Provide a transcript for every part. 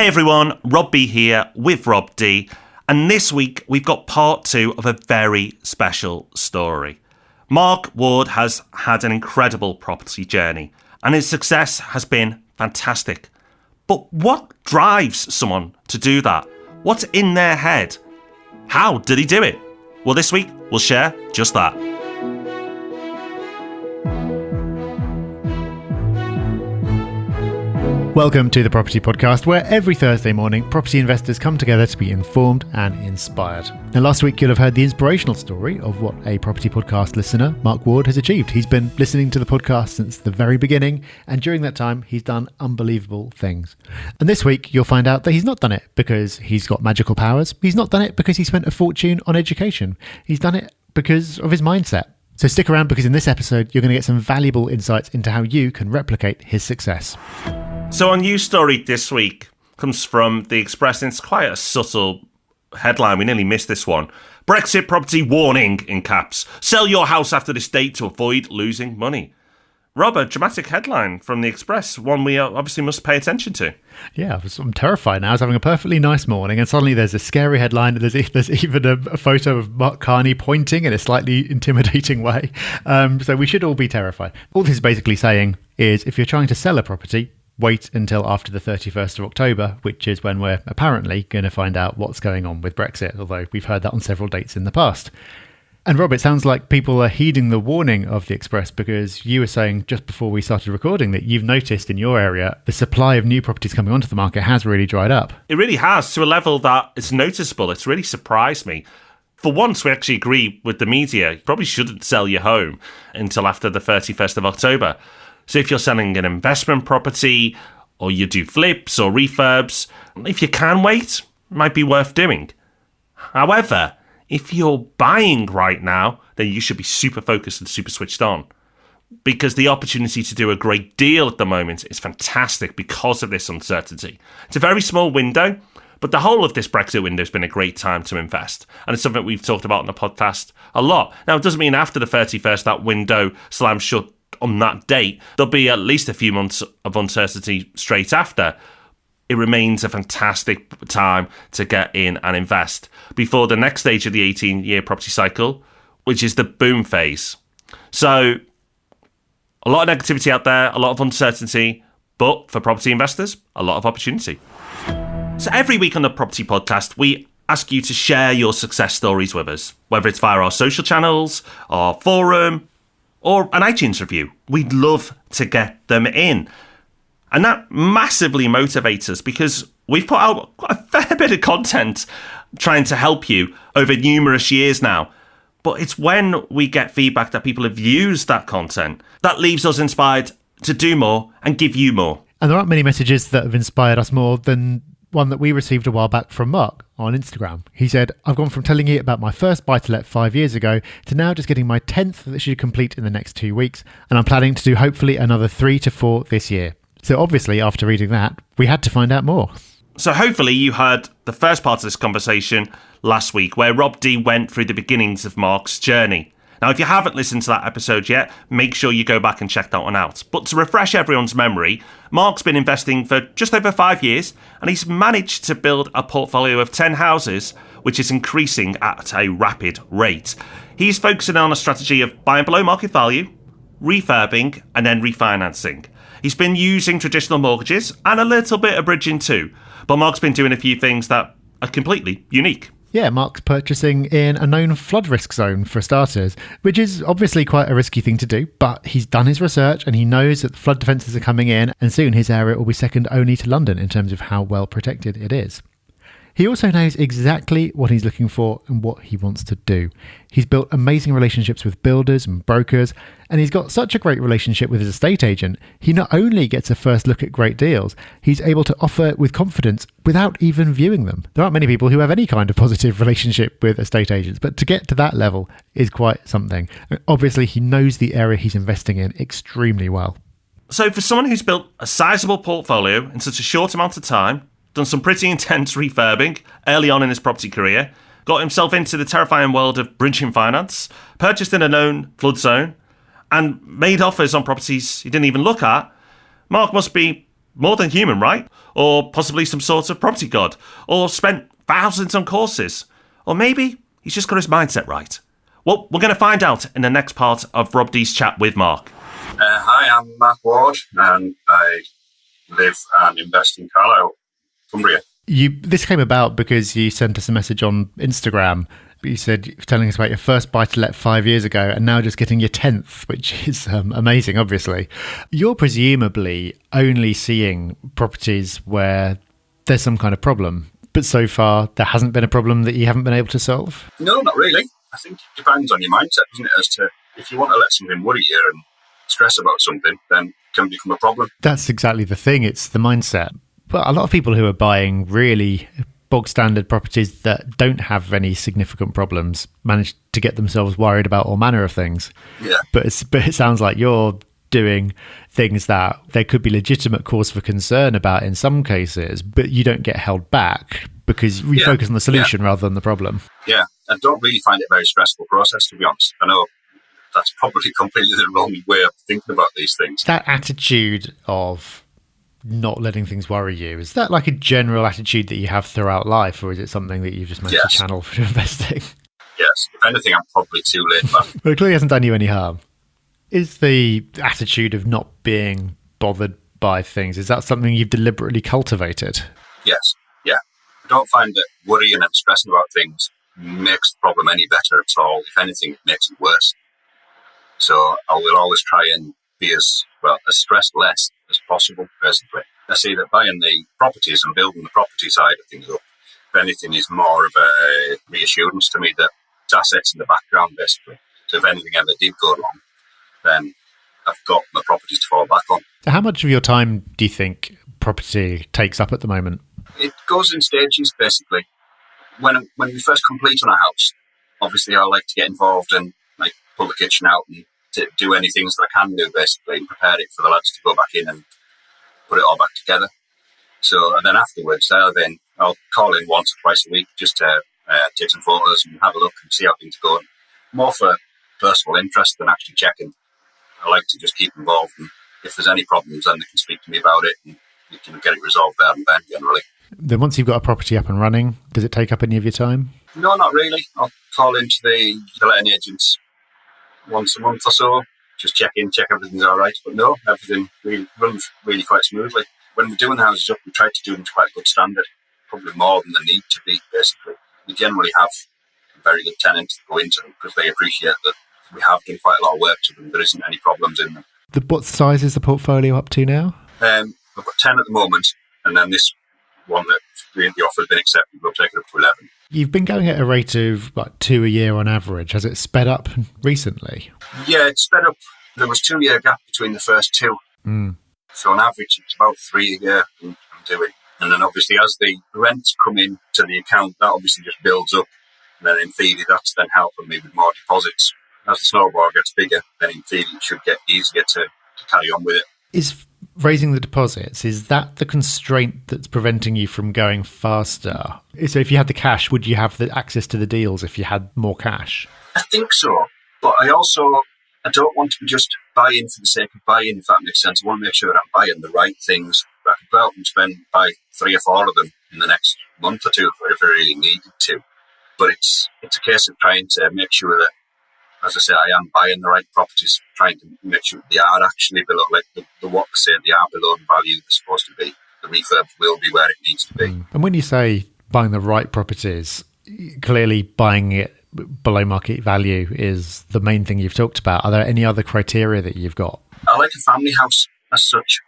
Hey everyone, Rob B here with Rob D, and this week we've got part 2 of a very special story. Mark Ward has had an incredible property journey, and his success has been fantastic. But what drives someone to do that? What's in their head? How did he do it? Well, this week we'll share just that. Welcome to the Property Podcast, where every Thursday morning property investors come together to be informed and inspired. Now, last week you'll have heard the inspirational story of what a Property Podcast listener, Mark Ward, has achieved. He's been listening to the podcast since the very beginning, and during that time he's done unbelievable things. And this week you'll find out that he's not done it because he's got magical powers. He's not done it because he spent a fortune on education. He's done it because of his mindset. So stick around, because in this episode you're going to get some valuable insights into how you can replicate his success. So our news story this week comes from The Express, and it's quite a subtle headline. We nearly missed this one. Brexit property warning in caps. Sell your house after this date to avoid losing money. Rob, a dramatic headline from The Express, one we obviously must pay attention to. Yeah, I'm terrified now. I was having a perfectly nice morning, and suddenly there's a scary headline. There's even a photo of Mark Carney pointing in a slightly intimidating way. So we should all be terrified. All this is basically saying is, if you're trying to sell a property, wait until after the 31st of October, which is when we're apparently going to find out what's going on with Brexit, although we've heard that on several dates in the past. And Rob, it sounds like people are heeding the warning of The Express, because you were saying just before we started recording that you've noticed in your area the supply of new properties coming onto the market has really dried up. It really has, to a level that it's noticeable. It's really surprised me. For once, we actually agree with the media. You probably shouldn't sell your home until after the 31st of October. So if you're selling an investment property, or you do flips or refurbs, if you can wait, it might be worth doing. However, if you're buying right now, then you should be super focused and super switched on, because the opportunity to do a great deal at the moment is fantastic because of this uncertainty. It's a very small window, but the whole of this Brexit window has been a great time to invest. And it's something we've talked about on the podcast a lot. Now, it doesn't mean after the 31st that window slams shut on that date. There'll be at least a few months of uncertainty straight after. It remains a fantastic time to get in and invest before the next stage of the 18-year property cycle, which is the boom phase. So a lot of negativity out there, a lot of uncertainty, but for property investors, a lot of opportunity. So every week on the Property Podcast, we ask you to share your success stories with us, whether it's via our social channels, our forum, or an iTunes review. We'd love to get them in. And that massively motivates us, because we've put out a fair bit of content trying to help you over numerous years now. But it's when we get feedback that people have used that content that leaves us inspired to do more and give you more. And there aren't many messages that have inspired us more than one that we received a while back from Mark on Instagram. He said, I've gone from telling you about my first buy-to-let 5 years ago to now just getting my 10th that should complete in the next 2 weeks. And I'm planning to do hopefully another 3 to 4 this year. So obviously, after reading that, we had to find out more. So hopefully you heard the first part of this conversation last week, where Rob D went through the beginnings of Mark's journey. Now, if you haven't listened to that episode yet, make sure you go back and check that one out. But to refresh everyone's memory, Mark's been investing for just over 5 years, and he's managed to build a portfolio of 10 houses, which is increasing at a rapid rate. He's focusing on a strategy of buying below market value, refurbing, and then refinancing. He's been using traditional mortgages and a little bit of bridging too, but Mark's been doing a few things that are completely unique. Yeah, Mark's purchasing in a known flood risk zone for starters, which is obviously quite a risky thing to do, but he's done his research and he knows that the flood defences are coming in, and soon his area will be second only to London in terms of how well protected it is. He also knows exactly what he's looking for and what he wants to do. He's built amazing relationships with builders and brokers, and he's got such a great relationship with his estate agent. He not only gets a first look at great deals, he's able to offer with confidence without even viewing them. There aren't many people who have any kind of positive relationship with estate agents, but to get to that level is quite something. Obviously, he knows the area he's investing in extremely well. So for someone who's built a sizable portfolio in such a short amount of time, done some pretty intense refurbing early on in his property career, got himself into the terrifying world of bridging finance, purchased in a known flood zone, and made offers on properties he didn't even look at, Mark must be More than human, right? Or possibly some sort of property god. Or spent thousands on courses. Or maybe he's just got his mindset right. Well, we're going to find out in the next part of Rob D's chat with Mark. Hi, I'm Mark Ward, and I live and invest in Carlisle, Cumbria. This came about because you sent us a message on Instagram. You said, telling us about your first buy-to-let 5 years ago and now just getting your 10th, which is amazing, obviously. You're presumably only seeing properties where there's some kind of problem, but so far there hasn't been a problem that you haven't been able to solve? No, not really. I think it depends on your mindset, doesn't it, as to if you want to let something worry you and stress about something, then it can become a problem. That's exactly the thing. It's the mindset. But a lot of people who are buying really bog standard properties that don't have any significant problems manage to get themselves worried about all manner of things. Yeah. But it sounds like you're doing things that there could be legitimate cause for concern about in some cases, but you don't get held back because we focus on the solution rather than the problem. Yeah, I don't really find it a very stressful process, to be honest. I know that's probably completely the wrong way of thinking about these things. That attitude of not letting things worry you, is that like a general attitude that you have throughout life, or is it something that you've just managed to channel for investing? Yes, if anything, I'm probably too late. Well, it clearly hasn't done you any harm. Is the attitude of not being bothered by things, is that something you've deliberately cultivated? Yes, yeah. I don't find that worrying and stressing about things makes the problem any better at all. If anything, it makes it worse. So I will always try and be as stressed less as possible, basically. I see that buying the properties and building the property side of things up, if anything, is more of a reassurance to me that it's assets in the background, basically. So if anything ever did go wrong, then I've got my properties to fall back on. How much of your time do you think property takes up at the moment? It goes in stages, basically. When we first complete on a house, obviously I like to get involved and pull the kitchen out and to do any things that I can do, basically, and prepare it for the lads to go back in and put it all back together. So, and then afterwards, I'll call in once or twice a week just to take some photos and have a look and see how things are going. More for personal interest than actually checking. I like to just keep involved, and if there's any problems, then they can speak to me about it and we can get it resolved there and then, generally. Then once you've got a property up and running, does it take up any of your time? No, not really. I'll call into the letting agents once a month or so, just check everything's all right. But no, everything runs really quite smoothly. When we're doing the houses up, we try to do them to quite a good standard, probably more than they need to be, basically. We generally have very good tenants that go into them because they appreciate that we have done quite a lot of work to them. There isn't any problems in them. What size is the portfolio up to now? We've got 10 at the moment, and then this one that the offer has been accepted, we'll take it up to 11. You've been going at a rate of 2 a year on average. Has it sped up recently? Yeah, it's sped up. There was 2 year gap between the first two. So on average, it's about 3 a year I'm doing. And then obviously as the rents come in to the account, that obviously just builds up. And then in theory, that's then helping me with more deposits. As the snowball gets bigger, then in theory it should get easier to carry on with it. Is raising the deposits, is that the constraint that's preventing you from going faster? So if you had the cash, would you have the access to the deals if you had more cash? I think so. But I don't want to just buy in for the sake of buying, if that makes sense. I want to make sure that I'm buying the right things. I could go out and buy 3 or 4 of them in the next month or two if I really needed to. But it's a case of trying to make sure that, as I say, I am buying the right properties, trying to make sure they are actually below, the what they say they are below the value they're supposed to be. The refurb will be where it needs to be. And when you say buying the right properties, clearly buying it below market value is the main thing you've talked about. Are there any other criteria that you've got? I like a family house as such.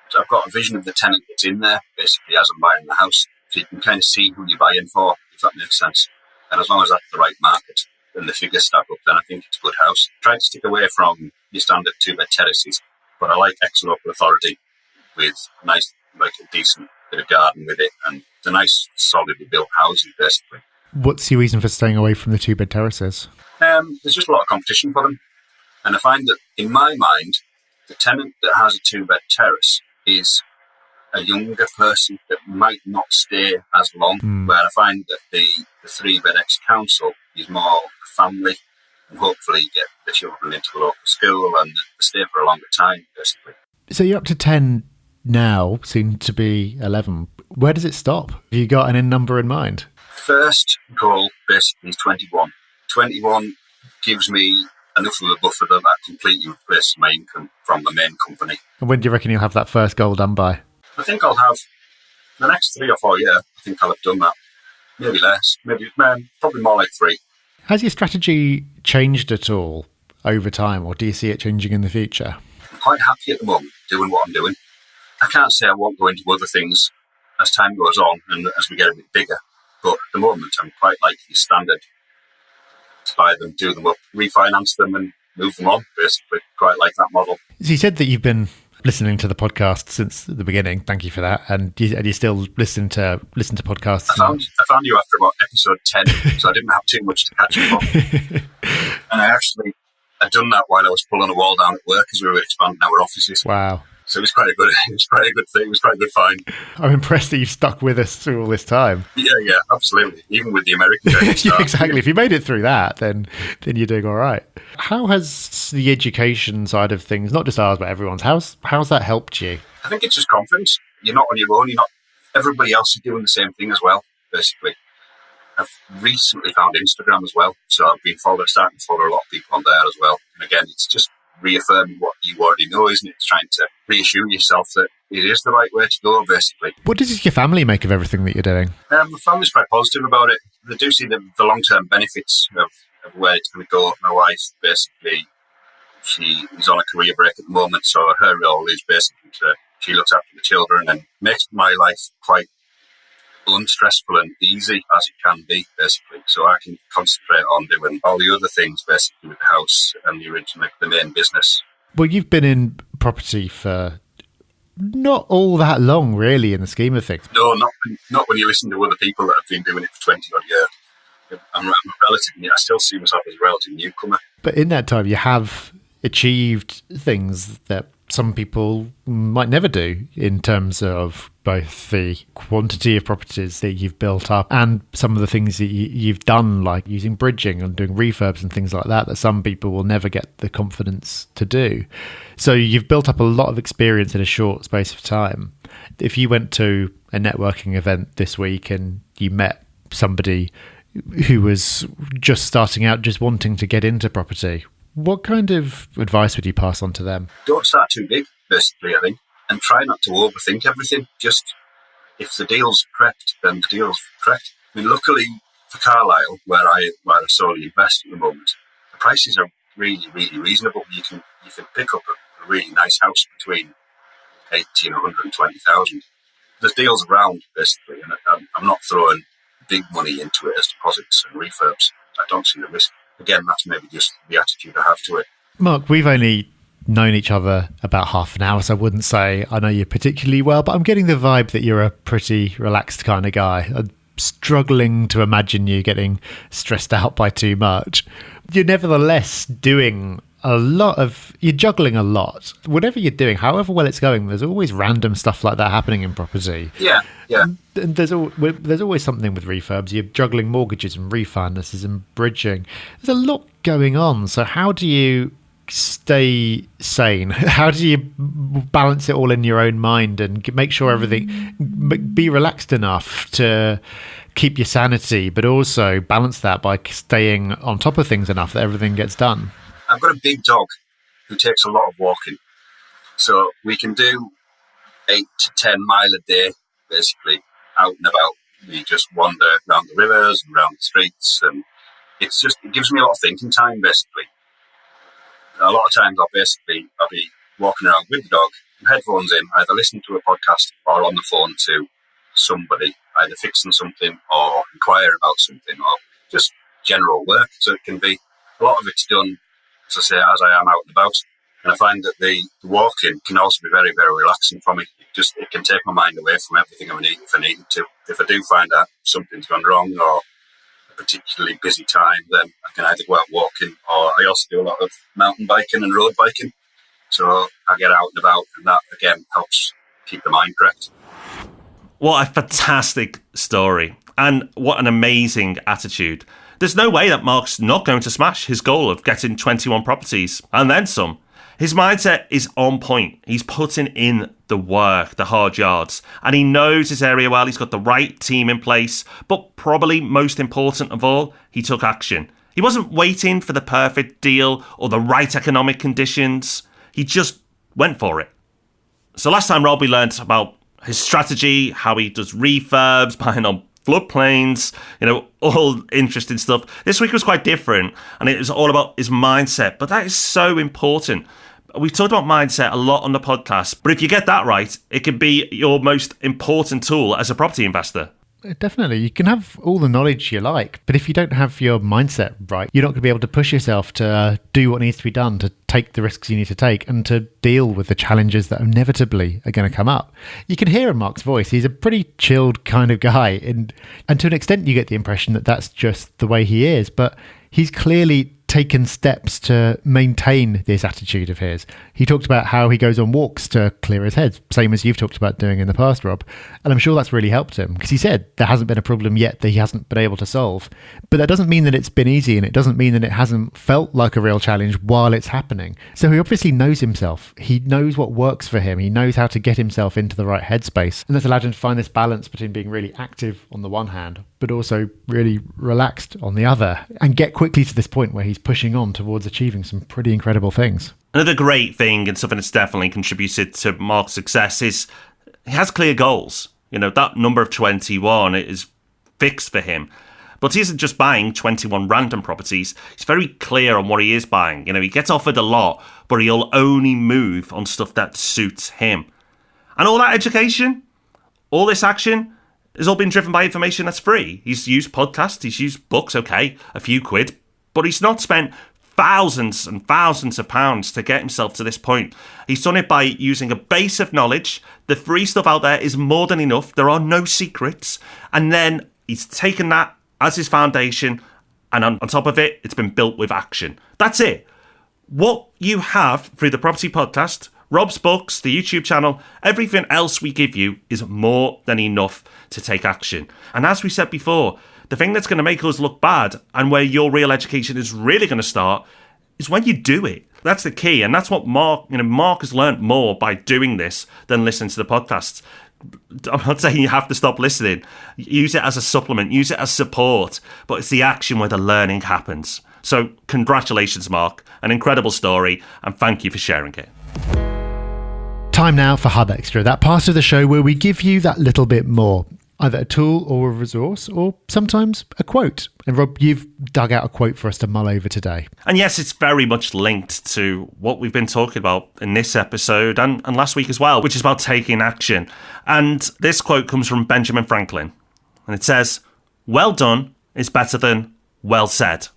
So I've got a vision of the tenant that's in there, basically, as I'm buying the house. So you can kind of see who you're buying for, if that makes sense. And as long as that's the right market, and the figures stack up, then I think it's a good house. Try to stick away from your standard 2-bed terraces, but I like excellent local authority with nice, a decent bit of garden with it, and the nice, solidly built houses, basically. What's your reason for staying away from the 2-bed terraces? There's just a lot of competition for them, and I find that, in my mind, the tenant that has a 2-bed terrace is a younger person that might not stay as long, where I find that the 3-bed ex-council is more family, and hopefully get the children into the local school and stay for a longer time, basically. So you're up to 10 now, soon to be 11. Where does it stop? Have you got an end number in mind? First goal basically is 21. 21 gives me enough of a buffer that completely replaces my income from the main company. And when do you reckon you'll have that first goal done by? I think I'll have the next 3 or 4 years. I think I'll have done that. Maybe less. Probably more like 3. Has your strategy changed at all over time, or do you see it changing in the future? I'm quite happy at the moment doing what I'm doing. I can't say I won't go into other things as time goes on and as we get a bit bigger. But at the moment, I'm quite like the standard. Buy them, do them up, refinance them and move them on, basically. Quite like that model. So you said that you've been listening to the podcast since the beginning. Thank you for that. And you still listen to podcasts? I found you after about episode 10, so I didn't have too much to catch up on. And I'd done that while I was pulling a wall down at work as we were expanding our offices. Wow. So it was quite a good thing. It was quite a good find. I'm impressed that you've stuck with us through all this time. Yeah, absolutely. Even with the American days. Yeah, exactly. If you made it through that, then you're doing all right. How has the education side of things, not just ours, but everyone's, how's that helped you? I think it's just confidence. You're not on your own. Everybody else is doing the same thing as well, basically. I've recently found Instagram as well. So I've been starting to follow a lot of people on there as well. And again, it's just reaffirming what you already know, isn't it? It's trying to reassure yourself that it is the right way to go, basically. What does your family make of everything that you're doing? The family's quite positive about it. They do see the long-term benefits of where it's going to go. My wife, basically, she is on a career break at the moment, so her role is basically she looks after the children and makes my life quite unstressful and easy as it can be, basically. So I can concentrate on doing all the other things, basically, with the house and the main business. Well, you've been in property for not all that long, really, in the scheme of things. No, not when you listen to other people that have been doing it for 20 odd years. I'm relatively, I still see myself as a relative newcomer. But in that time, you have achieved things that some people might never do in terms of both the quantity of properties that you've built up and some of the things that you've done, like using bridging and doing refurbs and things like that some people will never get the confidence to do. So you've built up a lot of experience in a short space of time. If you went to a networking event this week and you met somebody who was just starting out, just wanting to get into property, what kind of advice would you pass on to them? Don't start too big, basically, I think, and try not to overthink everything. Just, if the deal's correct, then the deal's correct. I mean, luckily for Carlisle, where I solely invest at the moment, the prices are really, really reasonable. You can pick up a really nice house between 80 and 120,000. There's deals around, basically, and I'm not throwing big money into it as deposits and refurbs. I don't see the risk. Again, that's maybe just the attitude I have to it. Mark, we've only known each other about half an hour, so I wouldn't say I know you particularly well, but I'm getting the vibe that you're a pretty relaxed kind of guy. I'm struggling to imagine you getting stressed out by too much. You're nevertheless doing you're juggling a lot. Whatever you're doing, however well it's going, there's always random stuff like that happening in property. Yeah. And there's always something with refurbs. You're juggling mortgages and refinances and bridging. There's a lot going on. So how do you stay sane? How do you balance it all in your own mind and make sure be relaxed enough to keep your sanity, but also balance that by staying on top of things enough that everything gets done? I've got a big dog who takes a lot of walking. So we can do 8 to 10 mile a day, basically, out and about. We just wander around the rivers and around the streets, and it gives me a lot of thinking time, basically. A lot of times I'll be walking around with the dog, headphones in, either listening to a podcast or on the phone to somebody, either fixing something or inquire about something or just general work. So it can be, a lot of it's done, as I say, as I am out and about. And I find that the walking can also be very, very relaxing for me. It can take my mind away from everything if I need it to. If I do find that something's gone wrong or a particularly busy time, then I can either go out walking, or I also do a lot of mountain biking and road biking. So I get out and about, and that, again, helps keep the mind correct. What a fantastic story. And what an amazing attitude. There's no way that Mark's not going to smash his goal of getting 21 properties and then some. His mindset is on point. He's putting in the work, the hard yards, and he knows his area well. He's got the right team in place, but probably most important of all, he took action. He wasn't waiting for the perfect deal or the right economic conditions. He just went for it. So last time, Rob, we learned about his strategy, how he does refurbs, buying on floodplains, all interesting stuff. This week was quite different, and it was all about his mindset, but that is so important. We've talked about mindset a lot on the podcast, but if you get that right, it can be your most important tool as a property investor. Definitely. You can have all the knowledge you like, but if you don't have your mindset right, you're not going to be able to push yourself to do what needs to be done, to take the risks you need to take, and to deal with the challenges that inevitably are going to come up. You can hear in Mark's voice, he's a pretty chilled kind of guy, and to an extent you get the impression that that's just the way he is, but he's clearly taken steps to maintain this attitude of his. He talked about how he goes on walks to clear his head, same as you've talked about doing in the past, Rob. And I'm sure that's really helped him, because he said there hasn't been a problem yet that he hasn't been able to solve. But that doesn't mean that it's been easy, and it doesn't mean that it hasn't felt like a real challenge while it's happening. So he obviously knows himself. He knows what works for him. He knows how to get himself into the right headspace. And that's allowed him to find this balance between being really active on the one hand, but also really relaxed on the other, and get quickly to this point where he's pushing on towards achieving some pretty incredible things. Another great thing, and something that's definitely contributed to Mark's success, is he has clear goals. That number of 21 is fixed for him. But he isn't just buying 21 random properties. He's very clear on what he is buying. He gets offered a lot, but he'll only move on stuff that suits him. And all that education, all this action, has all been driven by information that's free. He's used podcasts, he's used books, okay, a few quid, but he's not spent thousands and thousands of pounds to get himself to this point. He's done it by using a base of knowledge. The free stuff out there is more than enough. There are no secrets. And then he's taken that as his foundation, and on top of it, it's been built with action. That's it. What you have through the Property Podcast, Rob's books, the YouTube channel, everything else we give you is more than enough to take action. And as we said before, the thing that's going to make us look bad, and where your real education is really going to start, is when you do it. That's the key. And that's what Mark has learned more by doing this than listening to the podcasts. I'm not saying you have to stop listening. Use it as a supplement, use it as support, but it's the action where the learning happens. So congratulations, Mark. An incredible story, and thank you for sharing it. Time now for Hub Extra, that part of the show where we give you that little bit more, either a tool or a resource, or sometimes a quote. And Rob, you've dug out a quote for us to mull over today. And yes, it's very much linked to what we've been talking about in this episode and last week as well, which is about taking action. And this quote comes from Benjamin Franklin. And it says, "Well done is better than well said."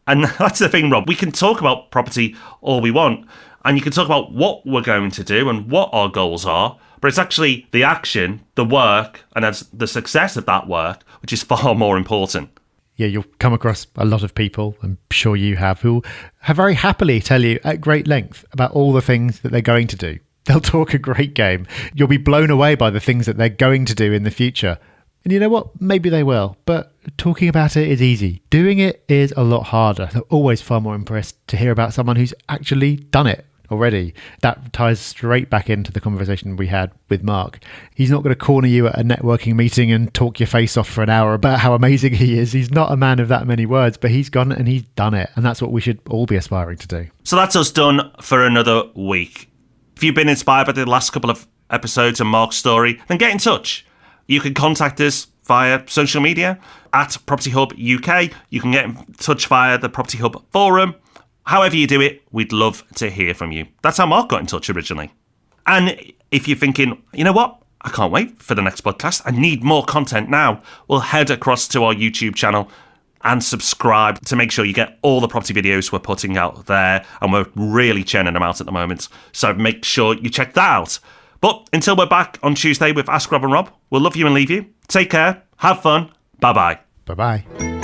And that's the thing, Rob. We can talk about property all we want, and you can talk about what we're going to do and what our goals are, but it's actually the action, the work, and the success of that work, which is far more important. Yeah, you'll come across a lot of people, I'm sure you have, who have very happily tell you at great length about all the things that they're going to do. They'll talk a great game. You'll be blown away by the things that they're going to do in the future. And you know what? Maybe they will, but talking about it is easy. Doing it is a lot harder. They're always far more impressed to hear about someone who's actually done it already. That ties straight back into the conversation we had with Mark. He's not going to corner you at a networking meeting and talk your face off for an hour about how amazing he is. He's not a man of that many words, but he's gone and he's done it. And that's what we should all be aspiring to do. So that's us done for another week. If you've been inspired by the last couple of episodes and Mark's story, then get in touch. You can contact us via social media at Property Hub UK. You can get in touch via the Property Hub forum. However you do it, we'd love to hear from you. That's how Mark got in touch originally. And if you're thinking, you know what, I can't wait for the next podcast, I need more content now, well, head across to our YouTube channel and subscribe to make sure you get all the property videos we're putting out there. And we're really churning them out at the moment. So make sure you check that out. But until we're back on Tuesday with Ask Rob and Rob, we'll love you and leave you. Take care, have fun, bye-bye. Bye-bye.